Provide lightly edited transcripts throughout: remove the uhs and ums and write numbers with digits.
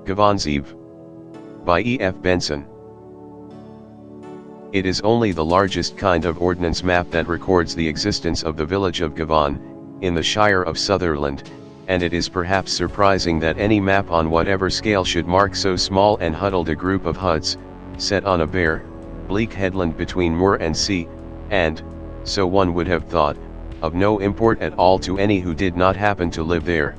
Gavon's Eve. By E. F. Benson. It is only the largest kind of ordnance map that records the existence of the village of Gavon, in the Shire of Sutherland, and it is perhaps surprising that any map on whatever scale should mark so small and huddled a group of huts, set on a bare, bleak headland between moor and sea, and, so one would have thought, of no import at all to any who did not happen to live there.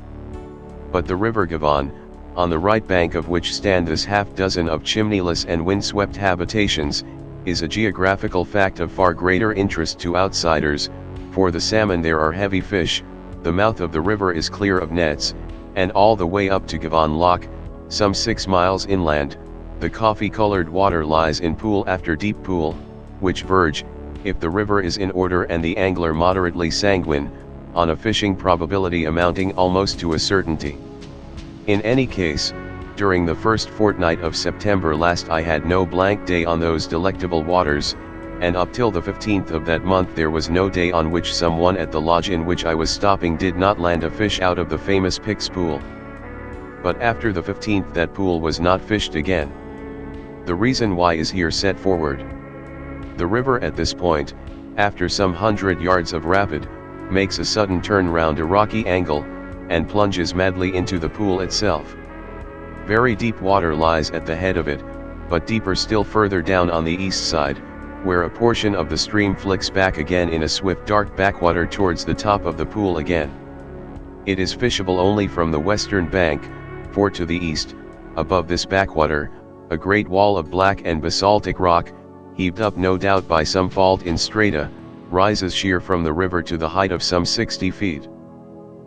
But the river Gavon, on the right bank of which stand this half-dozen of chimneyless and windswept habitations, is a geographical fact of far greater interest to outsiders. For the salmon there are heavy fish, the mouth of the river is clear of nets, and all the way up to Gavon Loch, some 6 miles inland, the coffee-colored water lies in pool after deep pool, which verge, if the river is in order and the angler moderately sanguine, on a fishing probability amounting almost to a certainty. In any case, during the first fortnight of September last I had no blank day on those delectable waters, and up till the 15th of that month there was no day on which someone at the lodge in which I was stopping did not land a fish out of the famous Pick's pool. But after the 15th that pool was not fished again. The reason why is here set forward. The river at this point, after some 100 yards of rapid, makes a sudden turn round a rocky angle, and plunges madly into the pool itself. Very deep water lies at the head of it, but deeper still further down on the east side, where a portion of the stream flicks back again in a swift dark backwater towards the top of the pool again. It is fishable only from the western bank, for to the east, above this backwater, a great wall of black and basaltic rock, heaved up no doubt by some fault in strata, rises sheer from the river to the height of some 60 feet.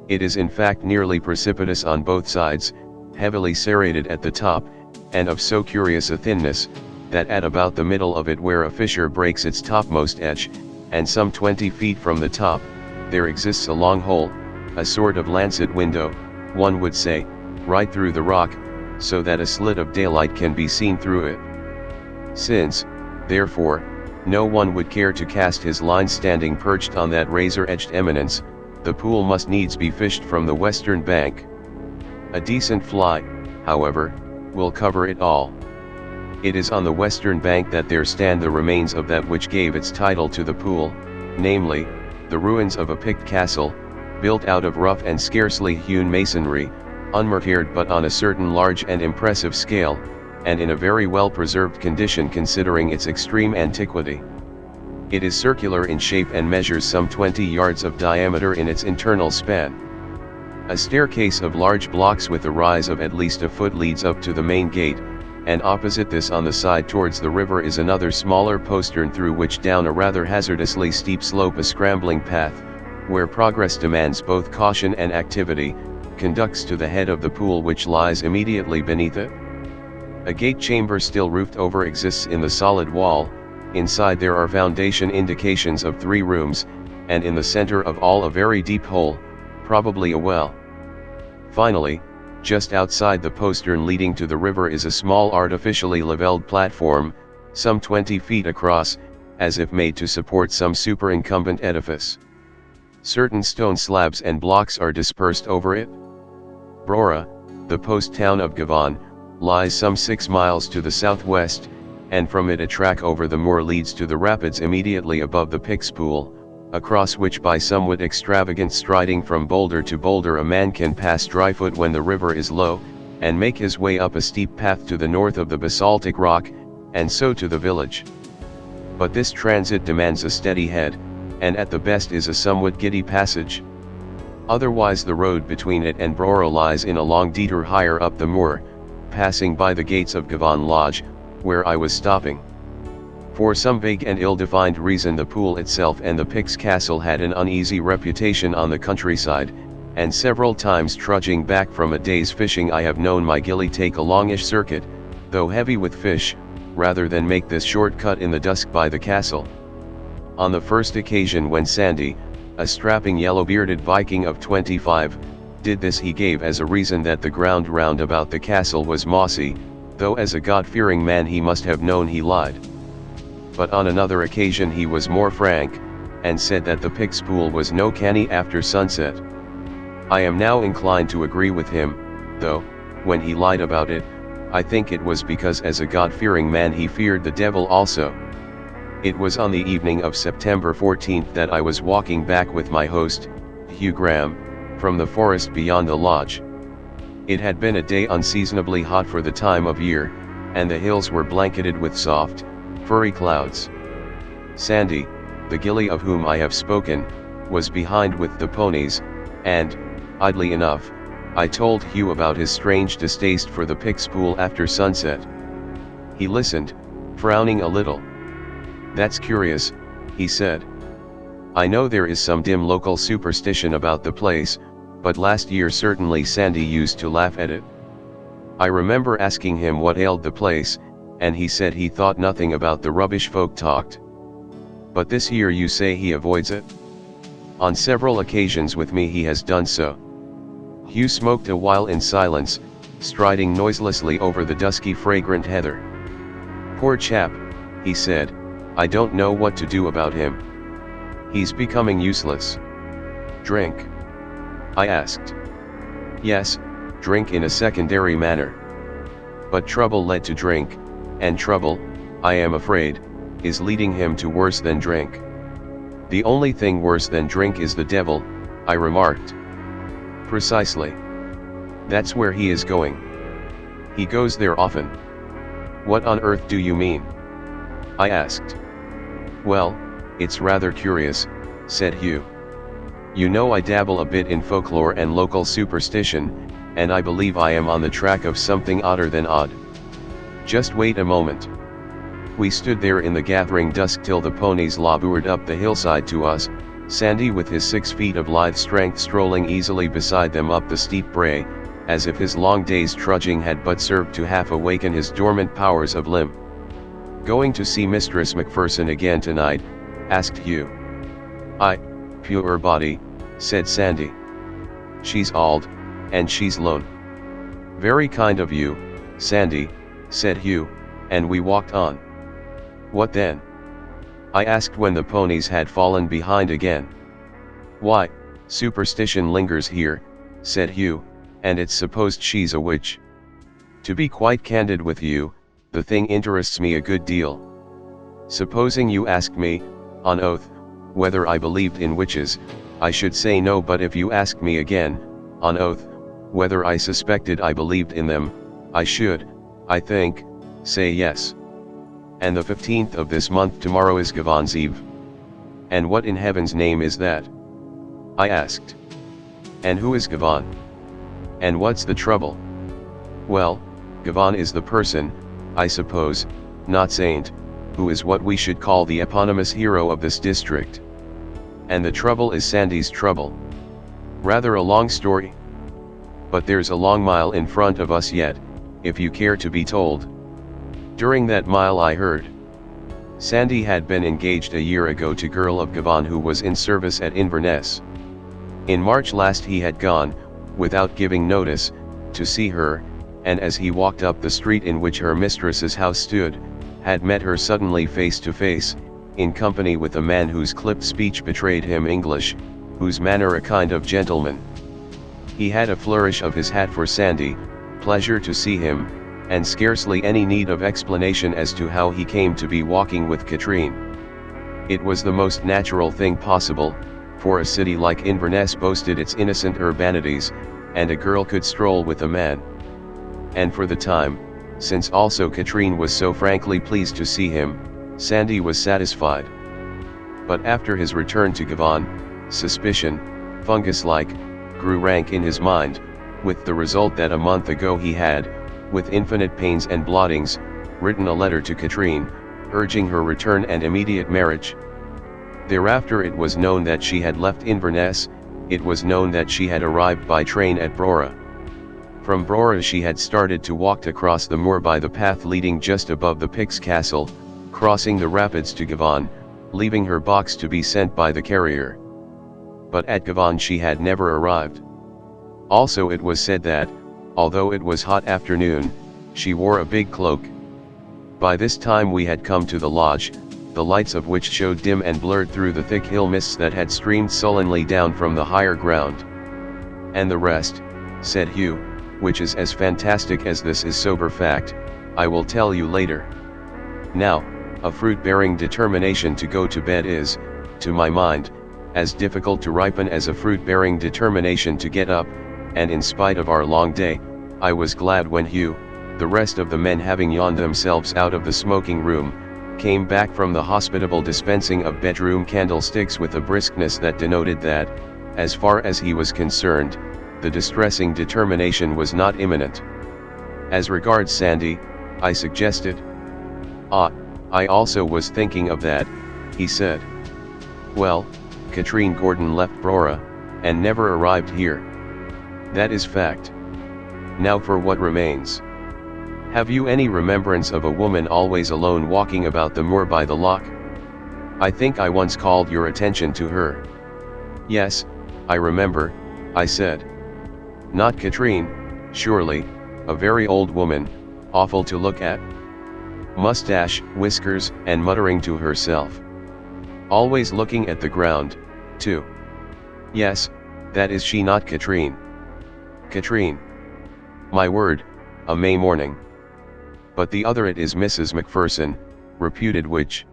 It is in fact nearly precipitous on both sides, heavily serrated at the top, and of so curious a thinness, that at about the middle of it where a fissure breaks its topmost edge, and some 20 feet from the top, there exists a long hole, a sort of lancet window, one would say, right through the rock, so that a slit of daylight can be seen through it. Since, therefore, no one would care to cast his line standing perched on that razor-edged eminence, the pool must needs be fished from the western bank. A decent fly, however, will cover it all. It is on the western bank that there stand the remains of that which gave its title to the pool, namely, the ruins of a picked castle, built out of rough and scarcely hewn masonry, unmortared but on a certain large and impressive scale, and in a very well preserved condition considering its extreme antiquity. It is circular in shape and measures some 20 yards of diameter in its internal span. A staircase of large blocks with a rise of at least a foot leads up to the main gate, and opposite this on the side towards the river is another smaller postern through which down a rather hazardously steep slope a scrambling path, where progress demands both caution and activity, conducts to the head of the pool which lies immediately beneath it. A gate chamber still roofed over exists in the solid wall, inside there are foundation indications of 3 rooms, and in the center of all a very deep hole, probably a well. Finally, just outside the postern leading to the river is a small artificially leveled platform, some 20 feet across, as if made to support some superincumbent edifice. Certain stone slabs and blocks are dispersed over it. Brora, the post town of Gavon, lies some 6 miles to the southwest, and from it a track over the moor leads to the rapids immediately above the Pick's pool, across which by somewhat extravagant striding from boulder to boulder a man can pass dryfoot when the river is low, and make his way up a steep path to the north of the basaltic rock, and so to the village. But this transit demands a steady head, and at the best is a somewhat giddy passage. Otherwise the road between it and Brora lies in a long detour higher up the moor, passing by the gates of Gavon Lodge, where I was stopping. For some vague and ill-defined reason the pool itself and the Pick's castle had an uneasy reputation on the countryside, and several times trudging back from a day's fishing I have known my gilly take a longish circuit, though heavy with fish, rather than make this short cut in the dusk by the castle. On the first occasion when Sandy, a strapping yellow-bearded Viking of 25, did this he gave as a reason that the ground round about the castle was mossy, though as a God-fearing man he must have known he lied. But on another occasion he was more frank, and said that the Pick's pool was no canny after sunset. I am now inclined to agree with him, though, when he lied about it, I think it was because as a God-fearing man he feared the devil also. It was on the evening of September 14th that I was walking back with my host, Hugh Graham, from the forest beyond the lodge. It had been a day unseasonably hot for the time of year, and the hills were blanketed with soft, furry clouds. Sandy, the ghillie of whom I have spoken, was behind with the ponies, and, oddly enough, I told Hugh about his strange distaste for the Pix pool after sunset. He listened, frowning a little. "That's curious," he said. "I know there is some dim local superstition about the place, but last year certainly Sandy used to laugh at it. I remember asking him what ailed the place, and he said he thought nothing about the rubbish folk talked. But this year you say he avoids it?" "On several occasions with me he has done so." Hugh smoked a while in silence, striding noiselessly over the dusky fragrant heather. "Poor chap," he said, "I don't know what to do about him. He's becoming useless." "Drink?" I asked. "Yes, drink in a secondary manner. But trouble led to drink, and trouble, I am afraid, is leading him to worse than drink." "The only thing worse than drink is the devil," I remarked. "Precisely. That's where he is going. He goes there often." "What on earth do you mean?" I asked. "Well, it's rather curious," said Hugh. "You know I dabble a bit in folklore and local superstition, and I believe I am on the track of something odder than odd. Just wait a moment." We stood there in the gathering dusk till the ponies labored up the hillside to us, Sandy with his 6 feet of lithe strength strolling easily beside them up the steep brae, as if his long day's trudging had but served to half awaken his dormant powers of limb. "Going to see Mistress Macpherson again tonight?" asked Hugh. "Aye, pure body," said Sandy. "She's old, and she's lone." "Very kind of you, Sandy," said Hugh, and we walked on. "What then?" I asked when the ponies had fallen behind again. "Why, superstition lingers here," said Hugh, "and it's supposed she's a witch. To be quite candid with you, the thing interests me a good deal. Supposing you asked me, on oath, whether I believed in witches, I should say no, but if you asked me again, on oath, whether I suspected I believed in them, I should, I think, say yes. And the 15th of this month tomorrow is Gavon's Eve. And what in heaven's name is that?" I asked. "And who is Gavon? And what's the trouble?" "Well, Gavon is the person, I suppose, not saint, who is what we should call the eponymous hero of this district. And the trouble is Sandy's trouble. Rather a long story. But there's a long mile in front of us yet, if you care to be told." During that mile I heard. Sandy had been engaged a year ago to girl of Gavon who was in service at Inverness. In March last he had gone, without giving notice, to see her, and as he walked up the street in which her mistress's house stood, had met her suddenly face to face, in company with a man whose clipped speech betrayed him English, whose manner a kind of gentleman. He had a flourish of his hat for Sandy, pleasure to see him, and scarcely any need of explanation as to how he came to be walking with Katrine. It was the most natural thing possible, for a city like Inverness boasted its innocent urbanities, and a girl could stroll with a man. And for the time, since also Katrine was so frankly pleased to see him, Sandy was satisfied. But after his return to Gavon, suspicion, fungus-like, grew rank in his mind, with the result that a month ago he had, with infinite pains and blottings, written a letter to Katrine, urging her return and immediate marriage. Thereafter it was known that she had left Inverness, it was known that she had arrived by train at Brora. From Brora she had started to walk across the moor by the path leading just above the Pix Castle, crossing the rapids to Gavon, leaving her box to be sent by the carrier. But at Gavon she had never arrived. Also it was said that, although it was hot afternoon, she wore a big cloak. By this time we had come to the lodge, the lights of which showed dim and blurred through the thick hill mists that had streamed sullenly down from the higher ground. "And the rest," said Hugh, which is as fantastic as this is sober fact, I will tell you later. Now, a fruit-bearing determination to go to bed is, to my mind, as difficult to ripen as a fruit-bearing determination to get up, and in spite of our long day, I was glad when Hugh, the rest of the men having yawned themselves out of the smoking room, came back from the hospitable dispensing of bedroom candlesticks with a briskness that denoted that, as far as he was concerned, the distressing determination was not imminent. As regards Sandy, I suggested. I also was thinking of that, he said. Well, Katrine Gordon left Brora, and never arrived here. That is fact. Now for what remains. Have you any remembrance of a woman always alone walking about the moor by the loch? I think I once called your attention to her. Yes, I remember, I said. Not Katrine, surely, a very old woman, awful to look at. Mustache, whiskers, and muttering to herself. Always looking at the ground, too. Yes, that is she, not Katrine. Katrine. My word, a May morning. But the other, it is Mrs. Macpherson, reputed witch.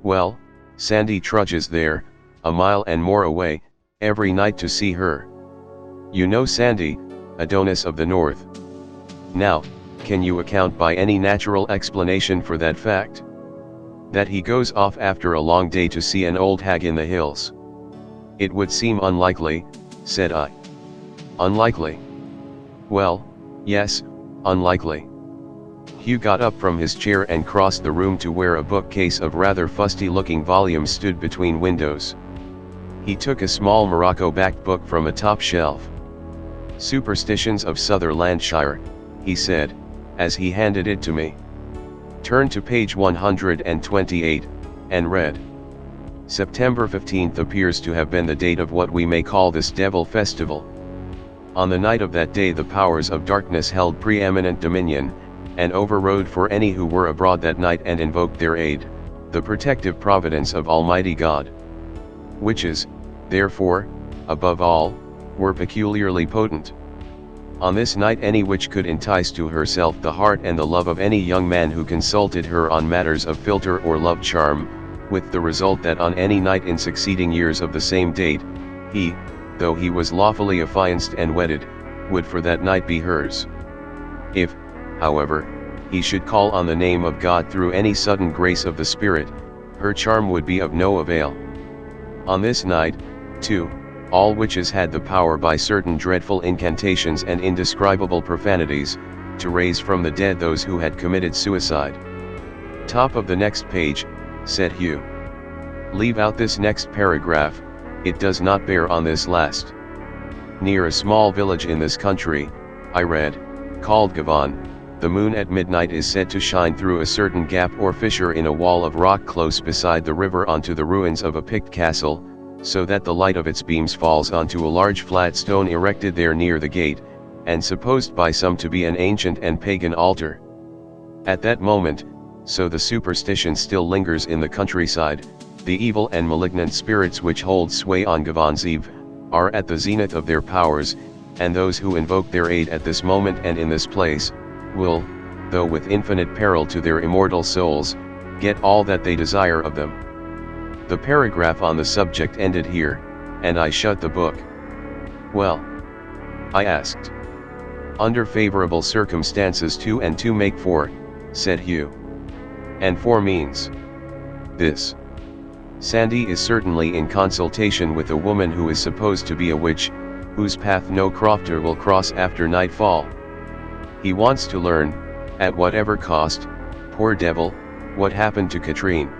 Well, Sandy trudges there, a mile and more away, every night to see her. You know Sandy, Adonis of the North. Now, can you account by any natural explanation for that fact? That he goes off after a long day to see an old hag in the hills? It would seem unlikely, said I. Unlikely? Well, yes, unlikely. Hugh got up from his chair and crossed the room to where a bookcase of rather fusty-looking volumes stood between windows. He took a small Morocco-backed book from a top shelf. Superstitions of Sutherlandshire, he said, as he handed it to me. Turned to page 128, and read. September 15th appears to have been the date of what we may call this Devil Festival. On the night of that day the powers of darkness held preeminent dominion, and overrode for any who were abroad that night and invoked their aid, the protective providence of Almighty God. Witches, therefore, above all, were peculiarly potent. On this night any witch could entice to herself the heart and the love of any young man who consulted her on matters of philtre or love charm, with the result that on any night in succeeding years of the same date, he, though he was lawfully affianced and wedded, would for that night be hers. If, however, he should call on the name of God through any sudden grace of the Spirit, her charm would be of no avail. On this night, too, all witches had the power by certain dreadful incantations and indescribable profanities, to raise from the dead those who had committed suicide. Top of the next page, said Hugh. Leave out this next paragraph, it does not bear on this last. Near a small village in this country, I read, called Gavon, the moon at midnight is said to shine through a certain gap or fissure in a wall of rock close beside the river onto the ruins of a picked castle, so that the light of its beams falls onto a large flat stone erected there near the gate, and supposed by some to be an ancient and pagan altar. At that moment, so the superstition still lingers in the countryside, the evil and malignant spirits which hold sway on Gavon's Eve, are at the zenith of their powers, and those who invoke their aid at this moment and in this place, will, though with infinite peril to their immortal souls, get all that they desire of them. The paragraph on the subject ended here, and I shut the book. Well? I asked. Under favorable circumstances 2 and 2 make 4, said Hugh. And 4 means this. Sandy is certainly in consultation with a woman who is supposed to be a witch, whose path no crofter will cross after nightfall. He wants to learn, at whatever cost, poor devil, what happened to Katrine.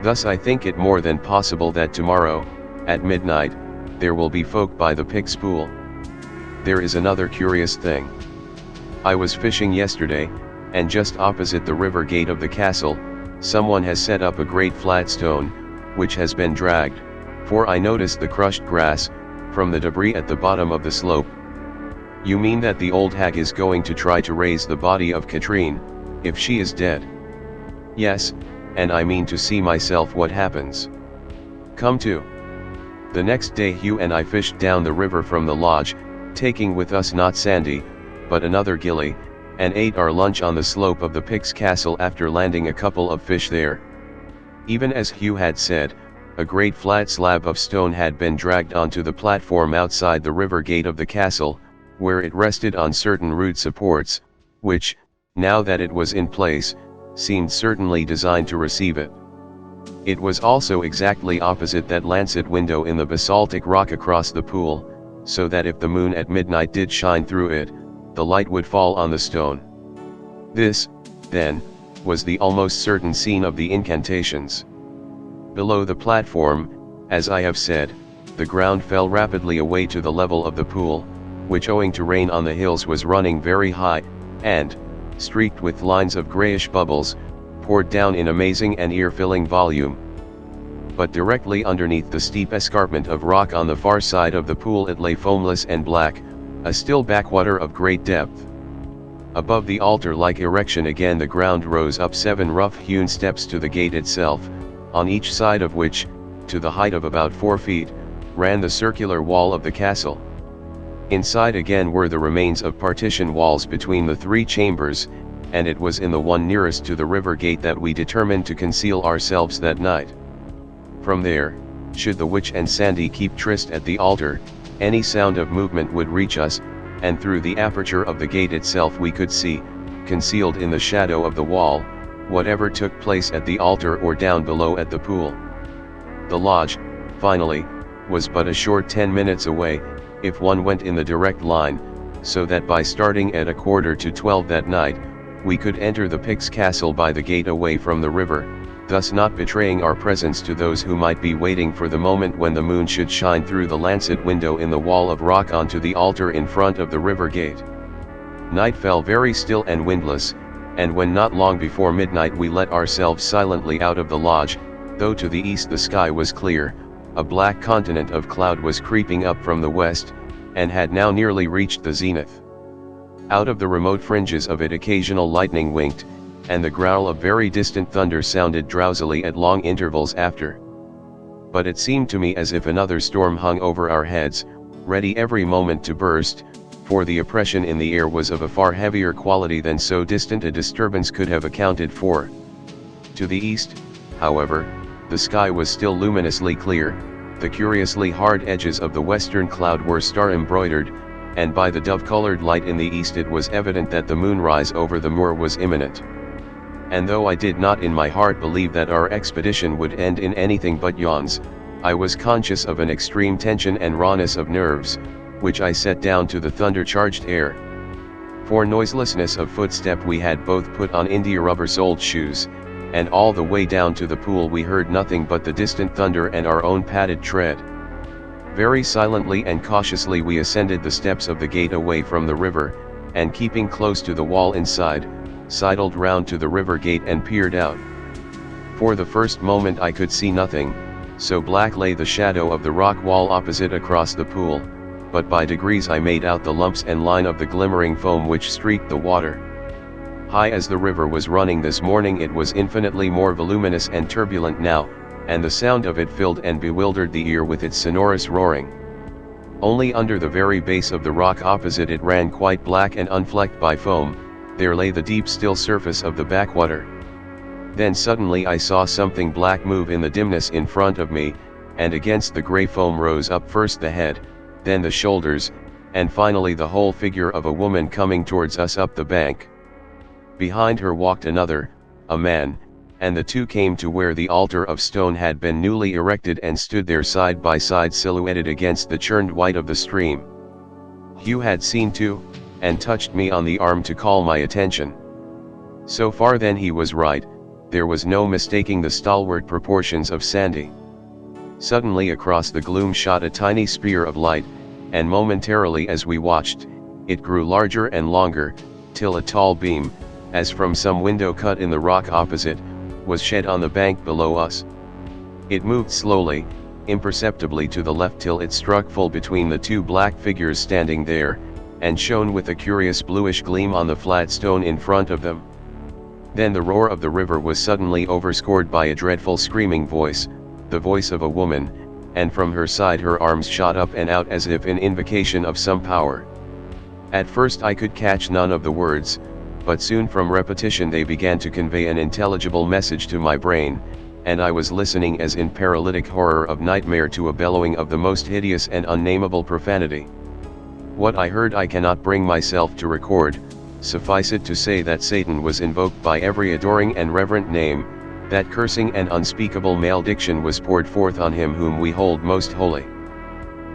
Thus I think it more than possible that tomorrow, at midnight, there will be folk by the pig spool. There is another curious thing. I was fishing yesterday, and just opposite the river gate of the castle, someone has set up a great flat stone, which has been dragged, for I noticed the crushed grass, from the debris at the bottom of the slope. You mean that the old hag is going to try to raise the body of Katrine, if she is dead? Yes, and I mean to see myself what happens. Come to. The next day Hugh and I fished down the river from the lodge, taking with us not Sandy, but another ghillie, and ate our lunch on the slope of the Pix Castle after landing a couple of fish there. Even as Hugh had said, a great flat slab of stone had been dragged onto the platform outside the river gate of the castle, where it rested on certain rude supports, which, now that it was in place, seemed certainly designed to receive it. It was also exactly opposite that lancet window in the basaltic rock across the pool, so that if the moon at midnight did shine through it, the light would fall on the stone. This, then, was the almost certain scene of the incantations. Below the platform, as I have said, the ground fell rapidly away to the level of the pool, which owing to rain on the hills was running very high, and, streaked with lines of grayish bubbles, poured down in amazing and ear-filling volume. But directly underneath the steep escarpment of rock on the far side of the pool it lay foamless and black, a still backwater of great depth. Above the altar-like erection again the ground rose up 7 rough-hewn steps to the gate itself, on each side of which, to the height of about 4 feet, ran the circular wall of the castle. Inside again were the remains of partition walls between the 3 chambers, and it was in the one nearest to the river gate that we determined to conceal ourselves that night. From there, should the witch and Sandy keep tryst at the altar, any sound of movement would reach us, and through the aperture of the gate itself we could see, concealed in the shadow of the wall, whatever took place at the altar or down below at the pool. The lodge, finally, was but a short 10 minutes away, if one went in the direct line, so that by starting at 11:45 that night, we could enter the Pix Castle by the gate away from the river, thus not betraying our presence to those who might be waiting for the moment when the moon should shine through the lancet window in the wall of rock onto the altar in front of the river gate. Night fell very still and windless, and when not long before midnight we let ourselves silently out of the lodge, though to the east the sky was clear, a black continent of cloud was creeping up from the west, and had now nearly reached the zenith. Out of the remote fringes of it occasional lightning winked, and the growl of very distant thunder sounded drowsily at long intervals after. But it seemed to me as if another storm hung over our heads, ready every moment to burst, for the oppression in the air was of a far heavier quality than so distant a disturbance could have accounted for. To the east, however, the sky was still luminously clear, the curiously hard edges of the western cloud were star-embroidered, and by the dove-colored light in the east it was evident that the moonrise over the moor was imminent. And though I did not in my heart believe that our expedition would end in anything but yawns, I was conscious of an extreme tension and rawness of nerves, which I set down to the thunder-charged air. For noiselessness of footstep we had both put on India rubber-soled shoes, and all the way down to the pool we heard nothing but the distant thunder and our own padded tread. Very silently and cautiously we ascended the steps of the gate away from the river, and keeping close to the wall inside, sidled round to the river gate and peered out. For the first moment I could see nothing, so black lay the shadow of the rock wall opposite across the pool, but by degrees I made out the lumps and line of the glimmering foam which streaked the water. High as the river was running this morning it was infinitely more voluminous and turbulent now, and the sound of it filled and bewildered the ear with its sonorous roaring. Only under the very base of the rock opposite it ran quite black and unflecked by foam, there lay the deep still surface of the backwater. Then suddenly I saw something black move in the dimness in front of me, and against the grey foam rose up first the head, then the shoulders, and finally the whole figure of a woman coming towards us up the bank. Behind her walked another, a man, and the two came to where the altar of stone had been newly erected and stood there side by side silhouetted against the churned white of the stream. Hugh had seen too, and touched me on the arm to call my attention. So far then he was right, there was no mistaking the stalwart proportions of Sandy. Suddenly across the gloom shot a tiny spear of light, and momentarily as we watched, it grew larger and longer, till a tall beam, as from some window cut in the rock opposite, was shed on the bank below us. It moved slowly, imperceptibly to the left till it struck full between the two black figures standing there, and shone with a curious bluish gleam on the flat stone in front of them. Then the roar of the river was suddenly overscored by a dreadful screaming voice, the voice of a woman, and from her side her arms shot up and out as if in invocation of some power. At first I could catch none of the words, but soon from repetition they began to convey an intelligible message to my brain, and I was listening as in paralytic horror of nightmare to a bellowing of the most hideous and unnamable profanity. What I heard I cannot bring myself to record, suffice it to say that Satan was invoked by every adoring and reverent name, that cursing and unspeakable malediction was poured forth on him whom we hold most holy.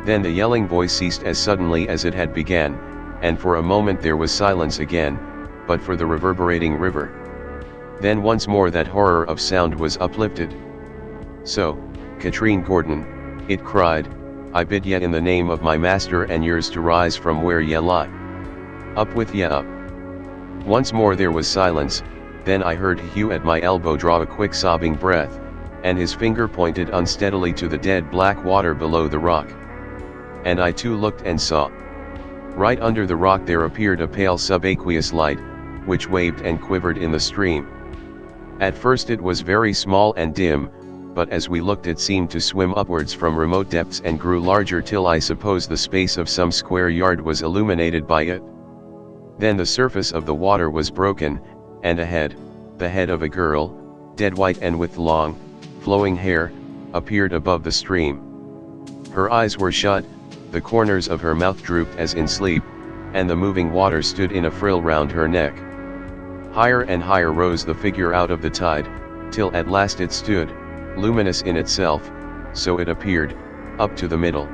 Then the yelling voice ceased as suddenly as it had began, and for a moment there was silence again, but for the reverberating river. Then once more that horror of sound was uplifted. "So, Katrine Gordon," it cried, "I bid ye in the name of my master and yours to rise from where ye lie. Up with ye up." Once more there was silence, then I heard Hugh at my elbow draw a quick sobbing breath, and his finger pointed unsteadily to the dead black water below the rock. And I too looked and saw. Right under the rock there appeared a pale subaqueous light, which waved and quivered in the stream. At first it was very small and dim, but as we looked it seemed to swim upwards from remote depths and grew larger till I suppose the space of some square yard was illuminated by it. Then the surface of the water was broken, and a head, the head of a girl, dead white and with long, flowing hair, appeared above the stream. Her eyes were shut, the corners of her mouth drooped as in sleep, and the moving water stood in a frill round her neck. Higher and higher rose the figure out of the tide, till at last it stood, luminous in itself, so it appeared, up to the middle.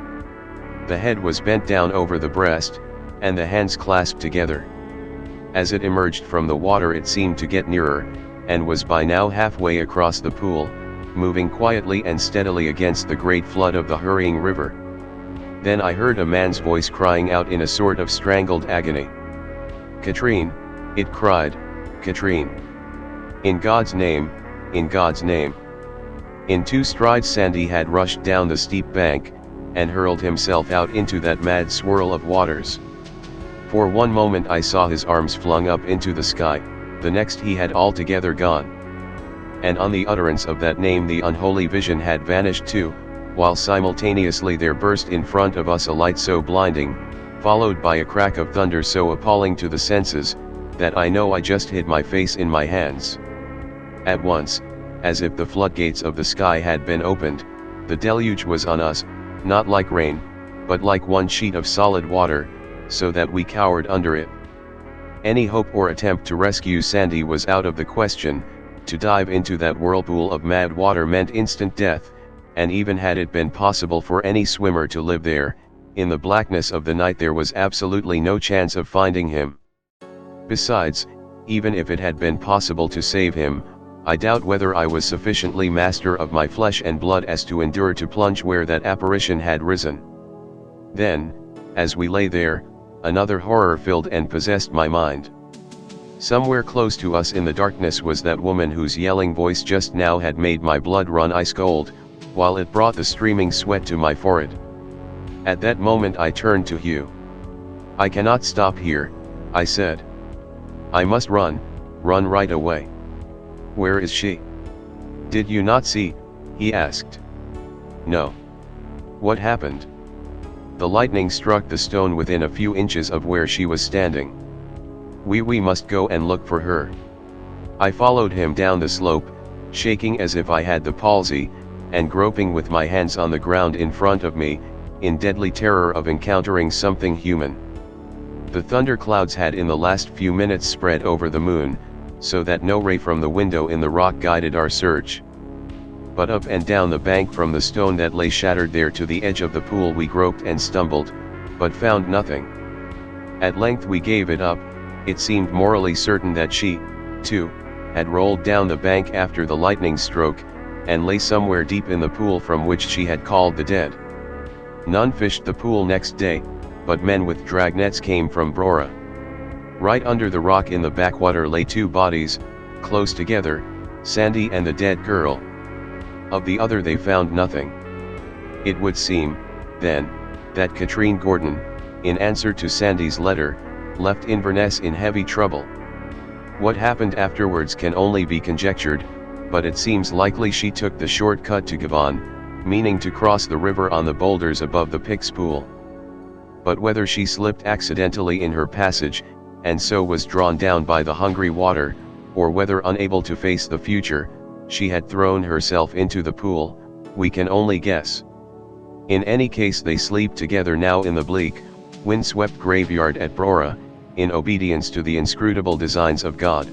The head was bent down over the breast, and the hands clasped together. As it emerged from the water it seemed to get nearer, and was by now halfway across the pool, moving quietly and steadily against the great flood of the hurrying river. Then I heard a man's voice crying out in a sort of strangled agony. "Katrine," it cried, "Katrine. In God's name, in God's name." In 2 strides Sandy had rushed down the steep bank, and hurled himself out into that mad swirl of waters. For one moment I saw his arms flung up into the sky, the next he had altogether gone. And on the utterance of that name the unholy vision had vanished too, while simultaneously there burst in front of us a light so blinding, followed by a crack of thunder so appalling to the senses, that I know I just hid my face in my hands. At once, as if the floodgates of the sky had been opened, the deluge was on us, not like rain, but like one sheet of solid water, so that we cowered under it. Any hope or attempt to rescue Sandy was out of the question. To dive into that whirlpool of mad water meant instant death, and even had it been possible for any swimmer to live there, in the blackness of the night there was absolutely no chance of finding him. Besides, even if it had been possible to save him, I doubt whether I was sufficiently master of my flesh and blood as to endure to plunge where that apparition had risen. Then, as we lay there, another horror filled and possessed my mind. Somewhere close to us in the darkness was that woman whose yelling voice just now had made my blood run ice cold, while it brought the streaming sweat to my forehead. At that moment I turned to Hugh. "I cannot stop here," I said. "I must run right away." "Where is she?" "Did you not see?" he asked. "No." "What happened?" "The lightning struck the stone within a few inches of where she was standing." We must go and look for her." I followed him down the slope, shaking as if I had the palsy, and groping with my hands on the ground in front of me, in deadly terror of encountering something human. The thunder clouds had in the last few minutes spread over the moon, so that no ray from the window in the rock guided our search. But up and down the bank from the stone that lay shattered there to the edge of the pool we groped and stumbled, but found nothing. At length we gave it up. It seemed morally certain that she, too, had rolled down the bank after the lightning stroke, and lay somewhere deep in the pool from which she had called the dead. None fished the pool next day, but men with drag nets came from Brora. Right under the rock in the backwater lay 2 bodies, close together, Sandy and the dead girl. Of the other they found nothing. It would seem, then, that Katrine Gordon, in answer to Sandy's letter, left Inverness in heavy trouble. What happened afterwards can only be conjectured, but it seems likely she took the short cut to Gavon, meaning to cross the river on the boulders above the Pix pool. But whether she slipped accidentally in her passage, and so was drawn down by the hungry water, or whether unable to face the future, she had thrown herself into the pool, we can only guess. In any case, they sleep together now in the bleak, windswept graveyard at Brora, in obedience to the inscrutable designs of God.